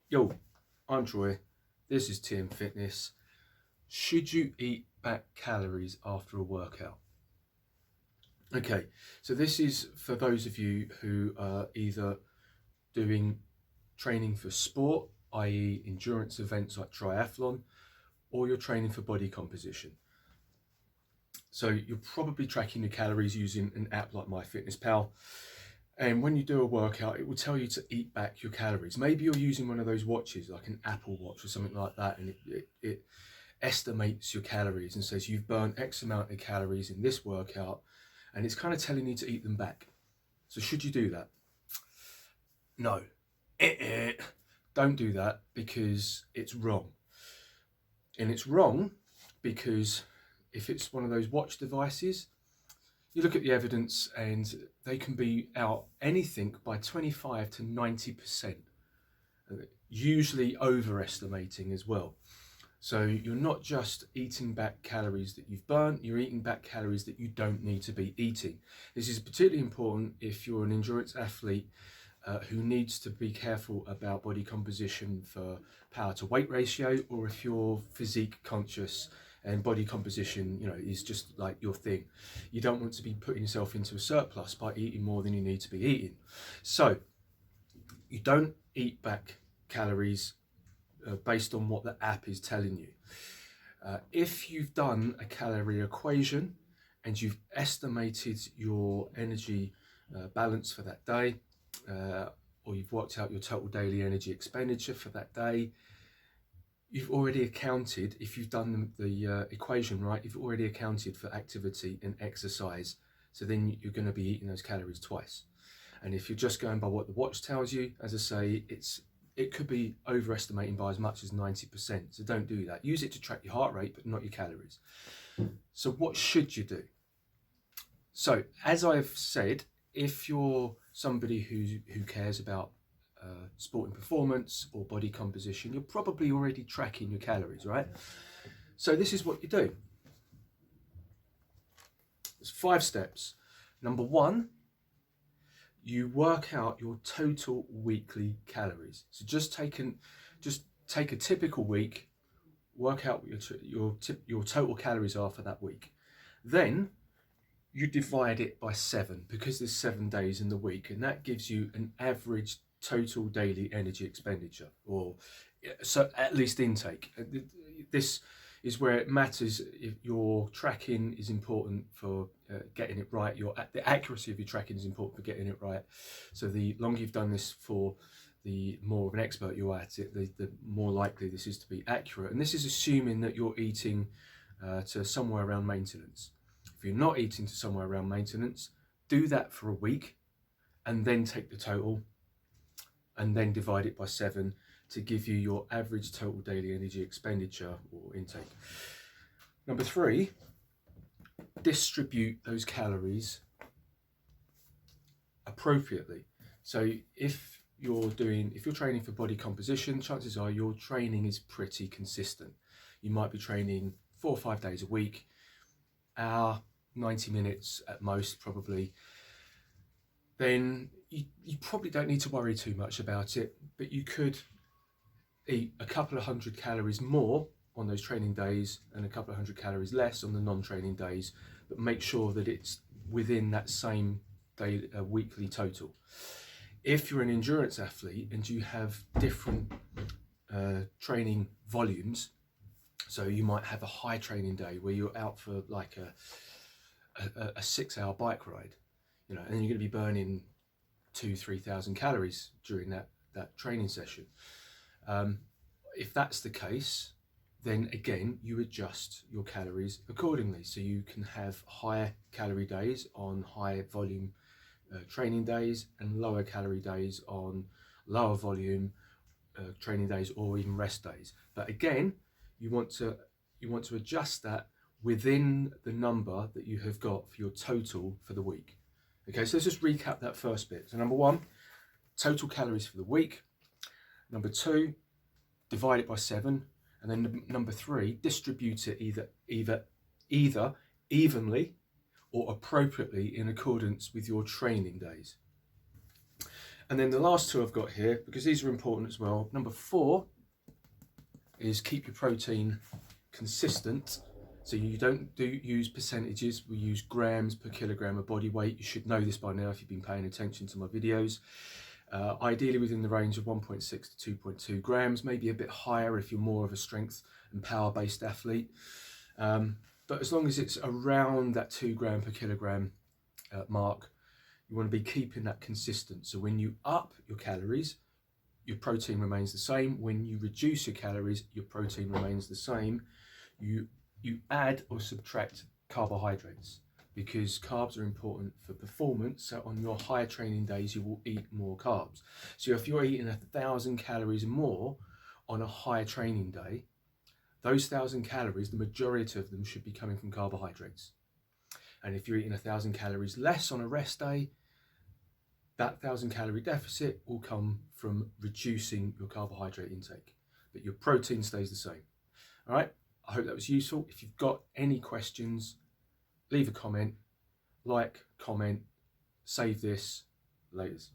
Yo, I'm Troy. This is TM Fitness. Should you eat back calories after a workout? Okay, so this is for those of you who are either doing training for sport, i.e., endurance events like triathlon, or you're training for body composition. So you're probably tracking your calories using an app like MyFitnessPal. And when you do a workout, it will tell you to eat back your calories. Maybe you're using one of those watches, like an Apple Watch or something like that, and it estimates your calories and says you've burned X amount of calories in this workout, and it's kind of telling you to eat them back. So should you do that? No. Don't do that because it's wrong. And it's wrong because if it's one of those watch devices, you look at the evidence and they can be out anything by 25 to 90%, usually overestimating as well. So you're not just eating back calories that you've burnt, you're eating back calories that you don't need to be eating. This is particularly important if you're an endurance athlete who needs to be careful about body composition for power to weight ratio, or if you're physique conscious and body composition, is just like your thing. You don't want to be putting yourself into a surplus by eating more than you need to be eating. So you don't eat back calories based on what the app is telling you. If you've done a calorie equation and you've estimated your energy balance for that day, or you've worked out your total daily energy expenditure for that day, you've already accounted, if you've done the equation right, you've already accounted for activity and exercise. So then you're going to be eating those calories twice. And if you're just going by what the watch tells you, as I say, it could be overestimating by as much as 90%. So don't do that. Use it to track your heart rate, but not your calories. So what should you do? So as I've said, if you're somebody who cares about sport and performance or body composition, you're probably already tracking your calories, right? So this is what you do. There's 5 steps. Number 1, you work out your total weekly calories. So just take a typical week, work out what your total calories are for that week. Then you divide it by 7, because there's 7 days in the week, and that gives you an average total daily energy expenditure, or so at least intake. This is where it matters. If your tracking is important for getting it right, the accuracy of your tracking is important for getting it right. So the longer you've done this for, the more of an expert you're at it, the more likely this is to be accurate. And this is assuming that you're eating to somewhere around maintenance. If you're not eating to somewhere around maintenance, do that for a week and then take the total and then divide it by 7 to give you your average total daily energy expenditure or intake. Number 3, distribute those calories appropriately. So if you're training for body composition, chances are your training is pretty consistent. You might be training 4 or 5 days a week, hour, 90 minutes at most probably. Then you probably don't need to worry too much about it, but you could eat a couple of 100 calories more on those training days and a couple of 100 calories less on the non-training days, but make sure that it's within that same weekly total. If you're an endurance athlete and you have different training volumes, so you might have a high training day where you're out for like a 6-hour bike ride, and you're going to be burning 2,000-3,000 calories during that training session. If that's the case, then again you adjust your calories accordingly, so you can have higher calorie days on high volume training days and lower calorie days on lower volume training days, or even rest days. But again, you want to adjust that within the number that you have got for your total for the week. Okay, so let's just recap that first bit. So number 1, total calories for the week. Number 2, divide it by 7. And then number 3, distribute it either evenly or appropriately in accordance with your training days. And then the last two I've got here, because these are important as well. Number 4 is keep your protein consistent. So you don't use percentages, we use grams per kilogram of body weight. You should know this by now if you've been paying attention to my videos. Ideally within the range of 1.6 to 2.2 grams, maybe a bit higher if you're more of a strength and power based athlete. But as long as it's around that 2 gram per kilogram mark, you want to be keeping that consistent. So when you up your calories, your protein remains the same. When you reduce your calories, your protein remains the same. You add or subtract carbohydrates because carbs are important for performance. So on your higher training days, you will eat more carbs. So if you're eating 1,000 calories more on a higher training day, those 1,000 calories, the majority of them should be coming from carbohydrates. And if you're eating 1,000 calories less on a rest day, that 1,000 calorie deficit will come from reducing your carbohydrate intake, but your protein stays the same. All right, I hope that was useful. If you've got any questions, leave a comment, like, comment, save this, laters.